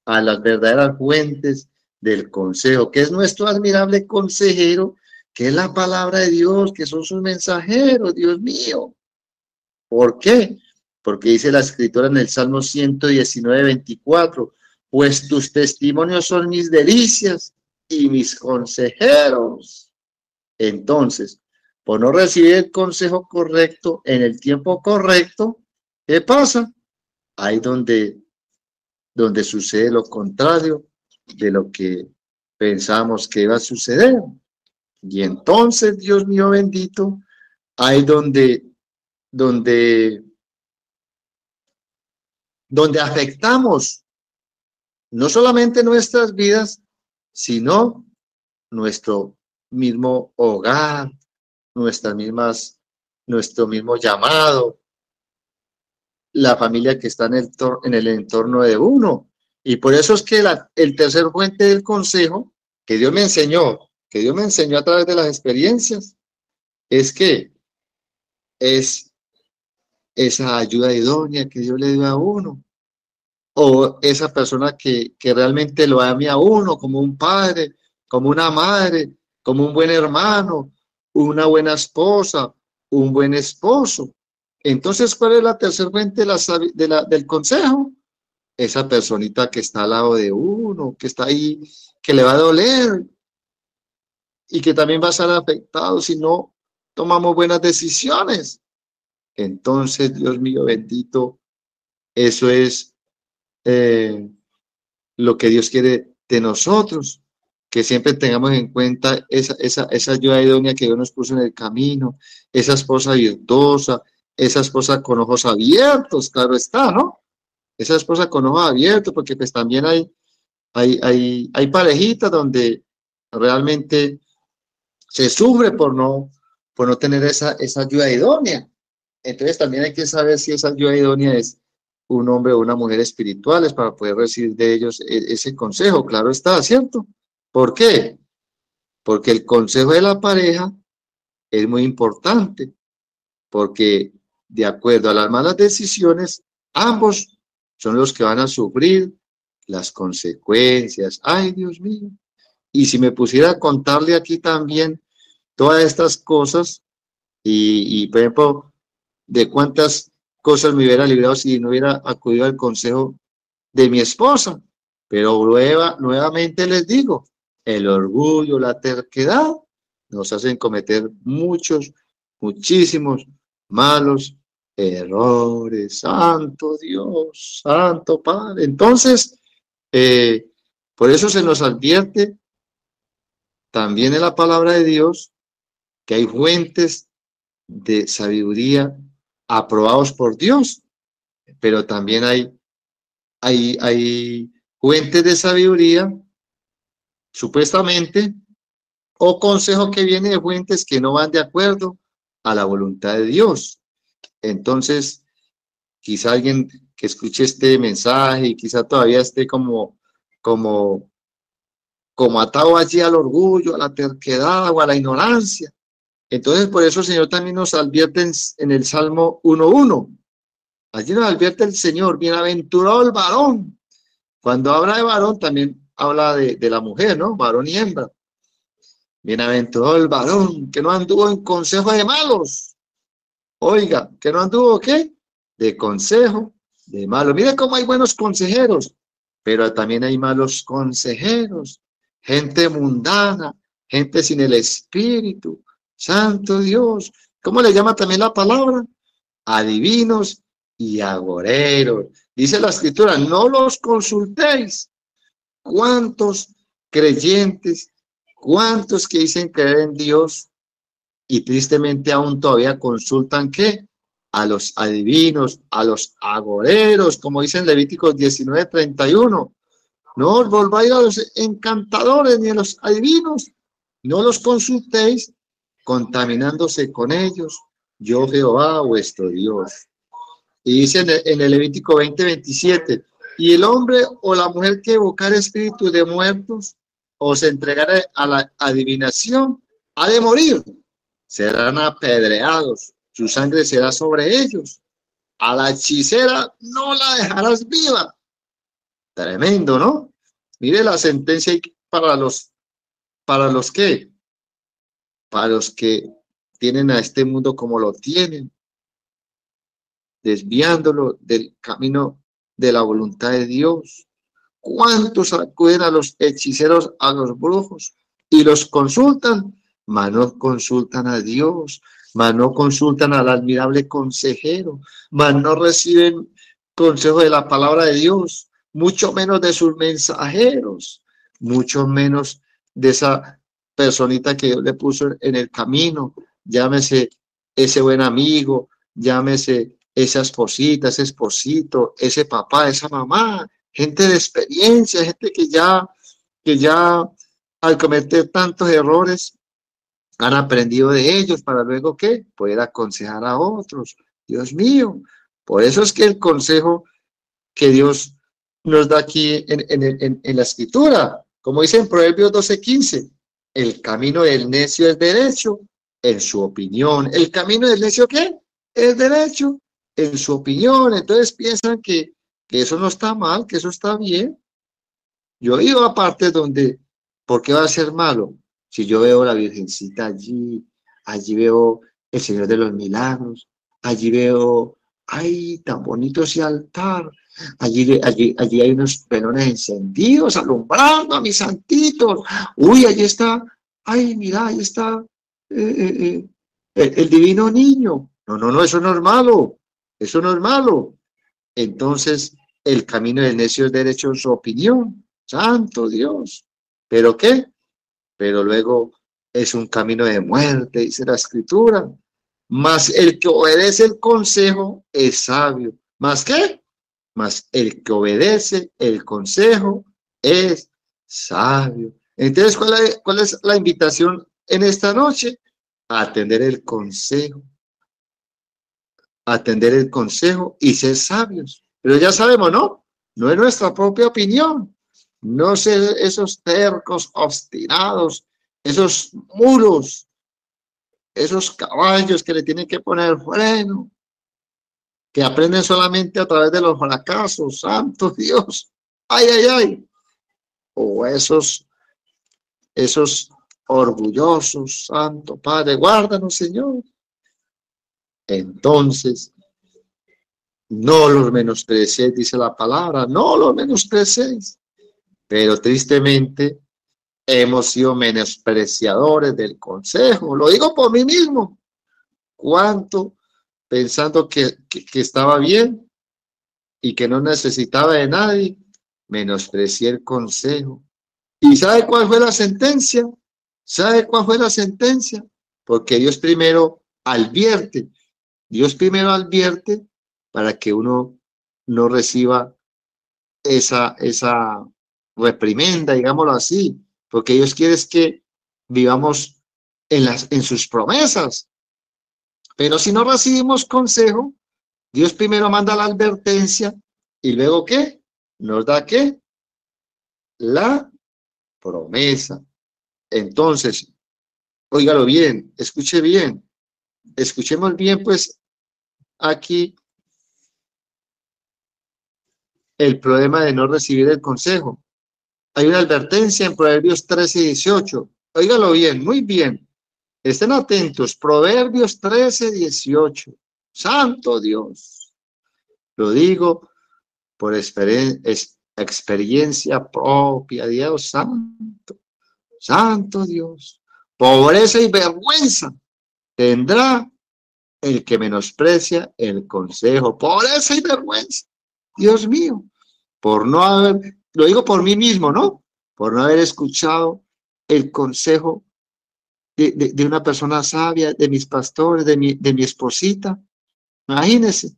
A las verdaderas fuentes del consejo, que es nuestro admirable consejero, que es la palabra de Dios, que son sus mensajeros, Dios mío. ¿Por qué? Porque dice la escritura en el Salmo 119, 24, pues tus testimonios son mis delicias y mis consejeros. Entonces, por no recibir el consejo correcto en el tiempo correcto, ¿qué pasa? Ahí donde sucede lo contrario de lo que pensamos que iba a suceder. Y entonces, Dios mío bendito, ahí donde afectamos no solamente nuestras vidas, sino nuestro mismo hogar, nuestro mismo llamado, la familia que está en el entorno de uno. Y por eso es que el tercer fuente del consejo que Dios me enseñó a través de las experiencias, es que es esa ayuda idónea que Dios le dio a uno, o esa persona que realmente lo ame a uno como un padre, como una madre, como un buen hermano, una buena esposa, un buen esposo. Entonces, ¿cuál es la tercera fuente del consejo? Esa personita que está al lado de uno, que está ahí, que le va a doler y que también va a ser afectado si no tomamos buenas decisiones. Entonces, Dios mío bendito, eso es lo que Dios quiere de nosotros, que siempre tengamos en cuenta esa ayuda idónea que Dios nos puso en el camino, esa esposa virtuosa, esa esposa con ojos abiertos, claro está, ¿no? Esa esposa con ojos abiertos, porque pues también hay parejitas donde realmente se sufre por no tener esa ayuda idónea. Entonces también hay que saber si esa ayuda idónea es un hombre o una mujer espirituales para poder recibir de ellos ese consejo, claro está, ¿cierto? ¿Por qué? Porque el consejo de la pareja es muy importante, porque de acuerdo a las malas decisiones, ambos son los que van a sufrir las consecuencias. Ay, Dios mío. Y si me pusiera a contarle aquí también todas estas cosas y por ejemplo, de cuántas cosas me hubiera librado si no hubiera acudido al consejo de mi esposa. Pero nuevamente les digo, el orgullo, la terquedad nos hacen cometer muchísimos malos errores. Santo Dios, Santo Padre. Entonces, por eso se nos advierte también en la palabra de Dios que hay fuentes de sabiduría aprobados por Dios, pero también hay fuentes de sabiduría, supuestamente, o consejo que viene de fuentes que no van de acuerdo a la voluntad de Dios. Entonces, quizá alguien que escuche este mensaje y quizá todavía esté como atado allí al orgullo, a la terquedad o a la ignorancia. Entonces, por eso el Señor también nos advierte en el Salmo 1:1. Allí nos advierte el Señor, bienaventurado el varón. Cuando habla de varón, también habla de la mujer, ¿no? Varón y hembra. Bienaventurado el varón, que no anduvo en consejo de malos. Oiga, que no anduvo, ¿qué? De consejo de malos. Mire cómo hay buenos consejeros, pero también hay malos consejeros. Gente mundana, gente sin el espíritu. Santo Dios. ¿Cómo le llama también la palabra? Adivinos y agoreros. Dice la escritura, no los consultéis. ¿Cuántos creyentes, cuántos que dicen creer en Dios y tristemente aún todavía consultan qué? A los adivinos, a los agoreros, como dice en Levíticos 19:31. No os volváis a los encantadores ni a los adivinos, no los consultéis contaminándose con ellos. Yo Jehová vuestro Dios. Y dice en el Levítico 20:27, Y el hombre o la mujer que evocar espíritus de muertos o se entregara a la adivinación, ha de morir. Serán apedreados, su sangre será sobre ellos. A la hechicera no la dejarás viva. Tremendo, ¿no? Mire la sentencia para los que, para los que tienen a este mundo como lo tienen, desviándolo del camino de la voluntad de Dios. ¿Cuántos acuden a los hechiceros, a los brujos y los consultan? Mas no consultan a Dios, mas no consultan al admirable consejero, mas no reciben consejo de la palabra de Dios, mucho menos de sus mensajeros, mucho menos de esa personita que Dios le puso en el camino, llámese ese buen amigo, llámese esa esposita, ese esposito, ese papá, esa mamá, gente de experiencia, gente que ya al cometer tantos errores han aprendido de ellos para luego ¿qué? Poder aconsejar a otros. Dios mío, por eso es que el consejo que Dios nos da aquí en la escritura, como dice en Proverbios 12:15, el camino del necio es derecho en su opinión. ¿El camino del necio qué? Es derecho en su opinión. Entonces piensan que eso no está mal, que eso está bien. Yo he ido a partes donde, ¿por qué va a ser malo? Si yo veo la Virgencita allí veo el Señor de los Milagros, allí veo, ay, tan bonito ese altar, allí hay unos velones encendidos alumbrando a mis santitos, uy, allí está, ay, mira, ahí está el divino niño. No, no, no, eso no es malo, eso no es malo. Entonces, el camino del necio es derecho en su opinión. Santo Dios. ¿Pero qué? Pero luego es un camino de muerte, dice la escritura. Mas el que obedece el consejo es sabio. ¿Más qué? Mas el que obedece el consejo es sabio. Entonces, ¿cuál es la invitación en esta noche? A atender el consejo. Atender el consejo y ser sabios. Pero ya sabemos, ¿no? No es nuestra propia opinión. No ser esos tercos, obstinados, esos mulos, esos caballos que le tienen que poner freno, que aprenden solamente a través de los fracasos. Santo Dios. Ay, ay, ay. O esos orgullosos. Santo Padre, guárdanos, Señor. Entonces, no los menosprecéis, dice la palabra, no los menosprecéis. Pero tristemente hemos sido menospreciadores del consejo. Lo digo por mí mismo. ¿Cuánto pensando que estaba bien y que no necesitaba de nadie, menosprecié el consejo? ¿Y sabe cuál fue la sentencia? ¿Sabe cuál fue la sentencia? Porque Dios primero advierte. Dios primero advierte para que uno no reciba esa reprimenda, digámoslo así, porque Dios quiere es que vivamos en sus promesas. Pero si no recibimos consejo, Dios primero manda la advertencia y luego ¿qué? Nos da ¿qué? La promesa. Entonces, óigalo bien, escuche bien, escuchemos bien pues aquí el problema de no recibir el consejo. Hay una advertencia en Proverbios 13:18. Óigalo bien, muy bien. Estén atentos. Proverbios 13:18. Santo Dios. Lo digo por experiencia propia. Dios santo. Santo Dios. Pobreza y vergüenza tendrá el que menosprecia el consejo. Pobreza y vergüenza. Dios mío. Por no haber, lo digo por mí mismo, ¿no? Por no haber escuchado el consejo de una persona sabia, de mis pastores, de mi esposita. Imagínense.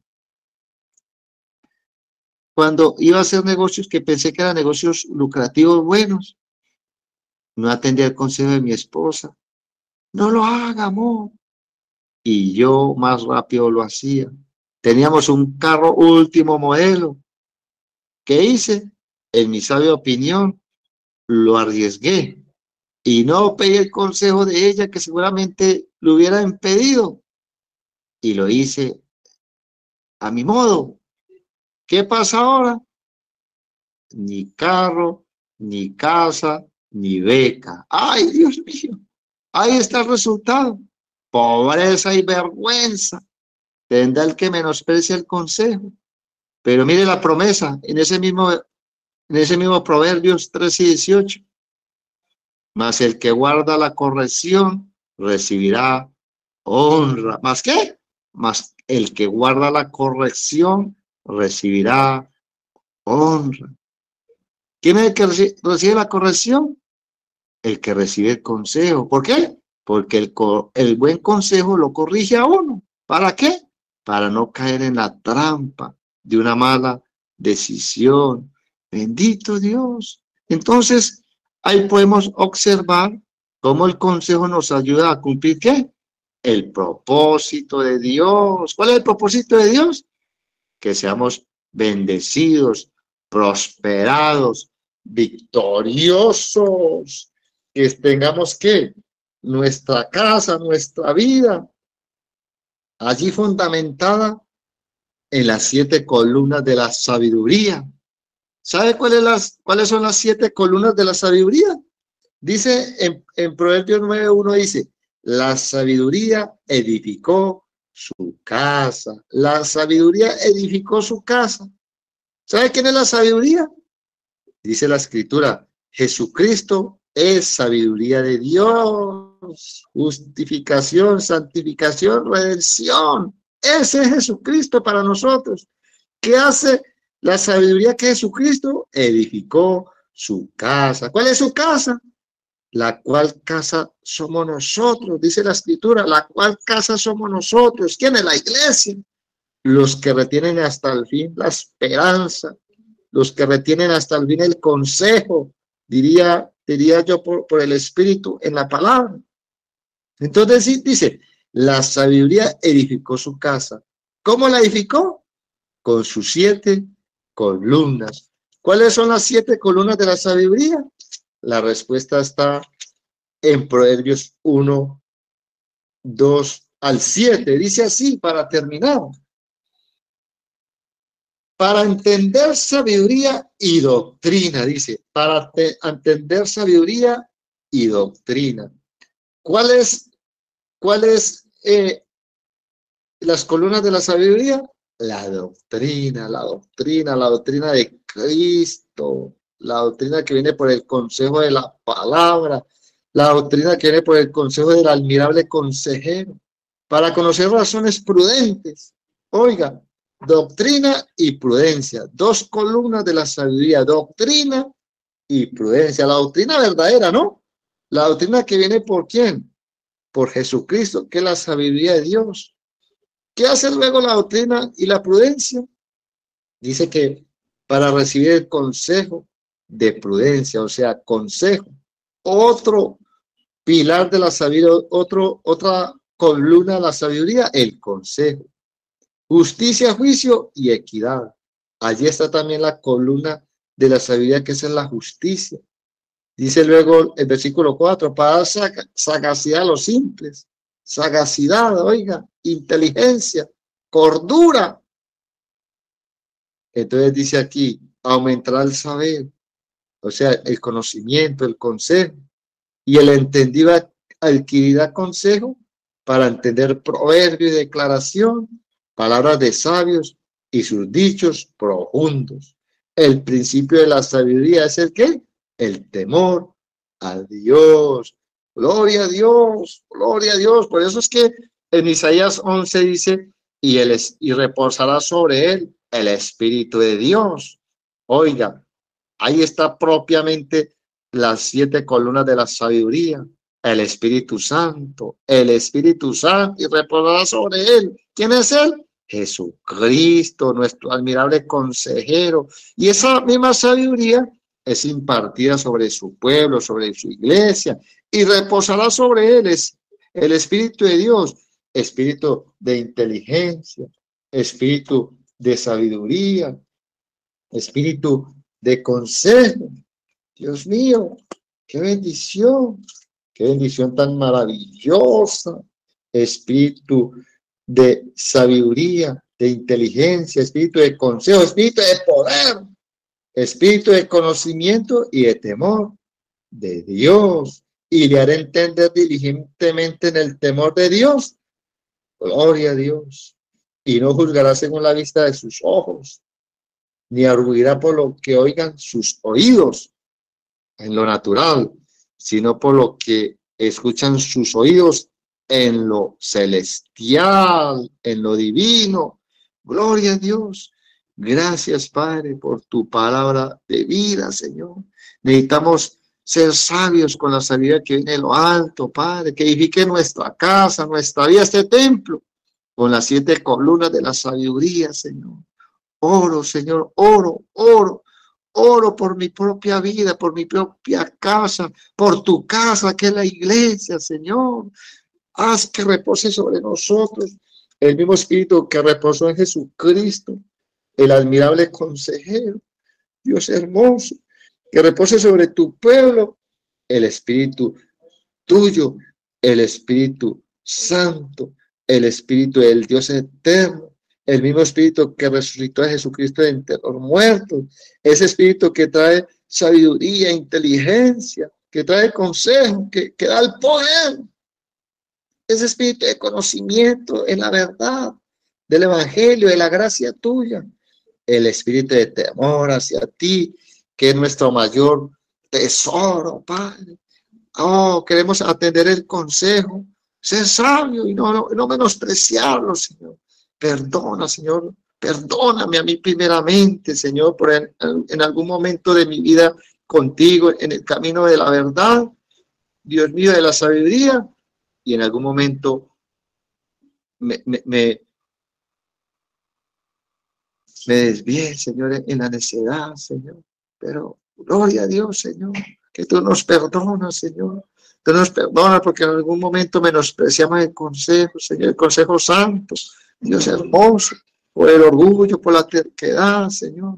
Cuando iba a hacer negocios que pensé que eran negocios lucrativos buenos, no atendía el consejo de mi esposa. No lo haga, amor. Y yo más rápido lo hacía. Teníamos un carro último modelo ¿Qué hice? En mi sabia opinión, lo arriesgué y no pedí el consejo de ella que seguramente lo hubiera impedido y lo hice a mi modo. ¿Qué pasa ahora? Ni carro, ni casa, ni beca. ¡Ay, Dios mío! Ahí está el resultado. Pobreza y vergüenza. Tendrá el que menosprecia el consejo. Pero mire la promesa en ese mismo Proverbios 13:18. Mas el que guarda la corrección recibirá honra. ¿Más qué? Mas el que guarda la corrección recibirá honra. ¿Quién es el que recibe la corrección? El que recibe el consejo. ¿Por qué? Porque el buen consejo lo corrige a uno. ¿Para qué? Para no caer en la trampa de una mala decisión. Bendito Dios. Entonces, ahí podemos observar cómo el consejo nos ayuda a cumplir ¿qué? El propósito de Dios. ¿Cuál es el propósito de Dios? Que seamos bendecidos, prosperados, victoriosos, que tengamos que nuestra casa, nuestra vida, allí fundamentada en las 7 columnas de la sabiduría. ¿Sabe cuáles son las 7 columnas de la sabiduría? Dice en Proverbios 9:1 dice, la sabiduría edificó su casa. La sabiduría edificó su casa. ¿Sabe quién es la sabiduría? Dice la escritura, Jesucristo es sabiduría de Dios, justificación, santificación, redención. Ese es Jesucristo para nosotros. ¿Qué hace la sabiduría que Jesucristo edificó su casa? ¿Cuál es su casa? La cual casa somos nosotros, dice la escritura, la cual casa somos nosotros. ¿Quién es la iglesia? Los que retienen hasta el fin la esperanza, los que retienen hasta el fin el consejo, diría yo por el Espíritu en la palabra. Entonces dice, la sabiduría edificó su casa. ¿Cómo la edificó? Con sus 7 columnas. ¿Cuáles son las 7 columnas de la sabiduría? La respuesta está en Proverbios 1:2-7. Dice así, para terminar. Para entender sabiduría y doctrina, dice, para entender sabiduría y doctrina. ¿Cuáles las columnas de la sabiduría? La doctrina de Cristo, la doctrina que viene por el consejo de la palabra, la doctrina que viene por el consejo del admirable consejero, para conocer razones prudentes. Oiga, doctrina y prudencia, 2 columnas de la sabiduría, doctrina y prudencia, la doctrina verdadera, ¿no? La doctrina que viene ¿por quién? Por Jesucristo, que es la sabiduría de Dios. ¿Qué hace luego la doctrina y la prudencia? Dice que para recibir el consejo de prudencia, o sea, consejo, otro pilar de la sabiduría, otra columna de la sabiduría, el consejo. Justicia, juicio y equidad. Allí está también la columna de la sabiduría, que es la justicia. Dice luego el versículo 4, para dar sagacidad a los simples. Sagacidad, oiga, inteligencia, cordura. Entonces dice aquí, aumentará el saber, o sea, el conocimiento, el consejo. Y el entendido adquirirá consejo para entender proverbio y declaración, palabras de sabios y sus dichos profundos. El principio de la sabiduría es el ¿qué? El temor a Dios. Gloria a Dios, gloria a Dios. Por eso es que en Isaías 11 dice, y reposará sobre él el Espíritu de Dios. Oiga, ahí está propiamente las 7 columnas de la sabiduría. El Espíritu Santo, y reposará sobre él. ¿Quién es él? Jesucristo, nuestro admirable consejero. Y esa misma sabiduría es impartida sobre su pueblo, sobre su iglesia, y reposará sobre él el Espíritu de Dios, espíritu de inteligencia, espíritu de sabiduría, espíritu de consejo. Dios mío, qué bendición tan maravillosa. Espíritu de sabiduría, de inteligencia, espíritu de consejo, espíritu de poder, espíritu de conocimiento y de temor de Dios. Y le haré entender diligentemente en el temor de Dios. Gloria a Dios. Y no juzgará según la vista de sus ojos, ni arguirá por lo que oigan sus oídos en lo natural, sino por lo que escuchan sus oídos en lo celestial, en lo divino. Gloria a Dios. Gracias, Padre, por tu palabra de vida, Señor. Necesitamos ser sabios con la sabiduría que viene de lo alto, Padre, que edifique nuestra casa, nuestra vida, este templo, con las 7 columnas de la sabiduría, Señor. Oro, Señor, oro por mi propia vida, por mi propia casa, por tu casa, que es la iglesia, Señor. Haz que repose sobre nosotros el mismo espíritu que reposó en Jesucristo, el admirable consejero, Dios hermoso, que repose sobre tu pueblo el espíritu tuyo, el Espíritu Santo, el Espíritu del Dios eterno, el mismo Espíritu que resucitó a Jesucristo de entre los muertos, ese Espíritu que trae sabiduría, inteligencia, que trae consejo, que da el poder, ese Espíritu de conocimiento en la verdad del Evangelio, de la gracia tuya, el Espíritu de temor hacia ti, que es nuestro mayor tesoro, Padre. Oh, queremos atender el consejo, ser sabio y no menospreciarlo, Señor. Perdona, Señor, perdóname a mí primeramente, Señor, por en algún momento de mi vida contigo, en el camino de la verdad, Dios mío, de la sabiduría, y en algún momento me desvié, Señor, en la necedad, Señor. Pero gloria a Dios, Señor, que tú nos perdonas, Señor. Tú nos perdonas porque en algún momento menospreciamos el consejo, Señor, el consejo santo, Dios hermoso, por el orgullo, por la terquedad, Señor,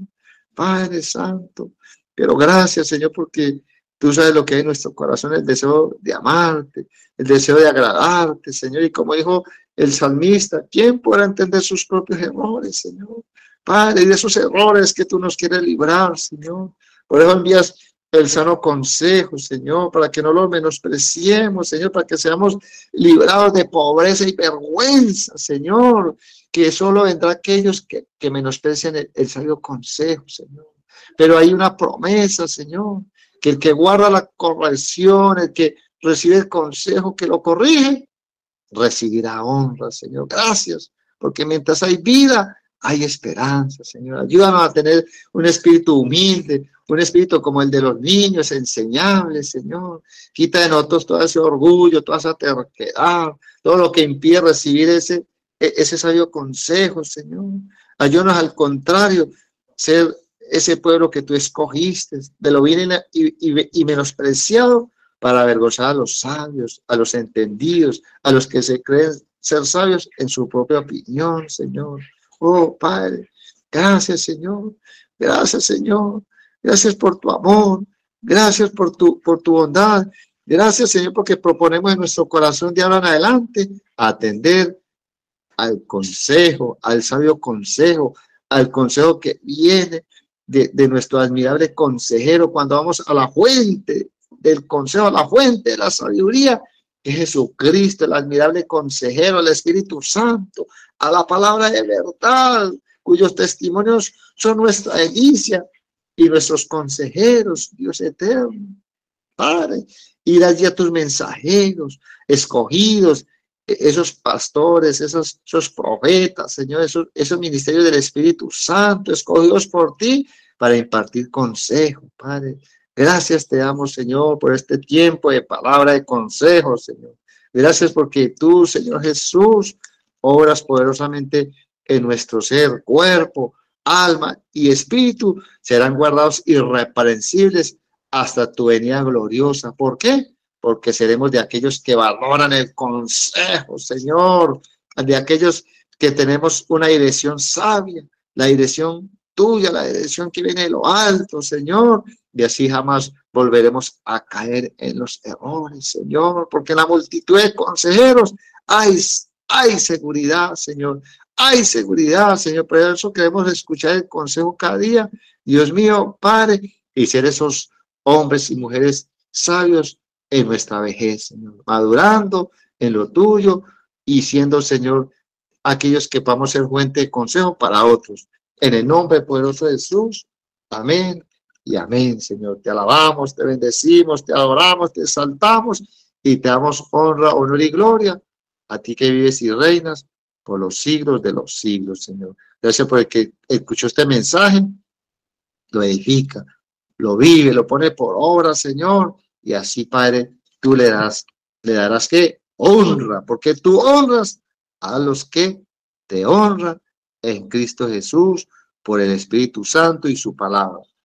Padre Santo. Pero gracias, Señor, porque tú sabes lo que hay en nuestro corazón, el deseo de amarte, el deseo de agradarte, Señor. Y como dijo el salmista, ¿quién podrá entender sus propios errores, Señor? Padre, y de esos errores que tú nos quieres librar, Señor. Por eso envías el sano consejo, Señor, para que no lo menospreciemos, Señor, para que seamos librados de pobreza y vergüenza, Señor, que solo vendrá aquellos que menosprecian el sabio consejo, Señor. Pero hay una promesa, Señor, que el que guarda la corrección, el que recibe el consejo, que lo corrige, recibirá honra, Señor. Gracias, porque mientras hay vida, hay esperanza, Señor. Ayúdanos a tener un espíritu humilde, un espíritu como el de los niños, enseñable, Señor. Quita de nosotros todo ese orgullo, toda esa terquedad, todo lo que impide recibir ese sabio consejo, Señor. Ayúdanos al contrario, ser ese pueblo que tú escogiste, de lo bien y menospreciado, para avergonzar a los sabios, a los entendidos, a los que se creen ser sabios en su propia opinión, Señor. Oh, Padre, gracias, Señor. Gracias, Señor. Gracias por tu amor. Gracias por tu bondad. Gracias, Señor, porque proponemos en nuestro corazón de ahora en adelante atender al consejo, al sabio consejo, al consejo que viene de nuestro admirable consejero cuando vamos a la fuente del consejo, a la fuente de la sabiduría, que es Jesucristo, el admirable consejero, el Espíritu Santo, a la palabra de verdad, cuyos testimonios son nuestra delicia y nuestros consejeros, Dios eterno. Padre, ir allí a tus mensajeros, escogidos, esos pastores, esos profetas, Señor, esos ministerios del Espíritu Santo, escogidos por ti para impartir consejo, Padre. Gracias te damos, Señor, por este tiempo de palabra de consejo, Señor. Gracias porque tú, Señor Jesús, obras poderosamente en nuestro ser, cuerpo, alma y espíritu, serán guardados irreprensibles hasta tu venida gloriosa. ¿Por qué? Porque seremos de aquellos que valoran el consejo, Señor, de aquellos que tenemos una dirección sabia, la dirección tuya, la dirección que viene de lo alto, Señor, y así jamás volveremos a caer en los errores, Señor, porque en la multitud de consejeros hay seguridad, Señor, hay seguridad, Señor. Por eso queremos escuchar el consejo cada día, Dios mío, Padre, y ser esos hombres y mujeres sabios en nuestra vejez, Señor, madurando en lo tuyo y siendo, Señor, aquellos que podamos ser fuente de consejo para otros. En el nombre poderoso de Jesús, amén y amén, Señor. Te alabamos, te bendecimos, te adoramos, te exaltamos y te damos honra, honor y gloria a ti que vives y reinas por los siglos de los siglos, Señor. Gracias por el que escuchó este mensaje, lo edifica, lo vive, lo pone por obra, Señor, y así, Padre, tú le darás que honra, porque tú honras a los que te honran en Cristo Jesús por el Espíritu Santo y su palabra.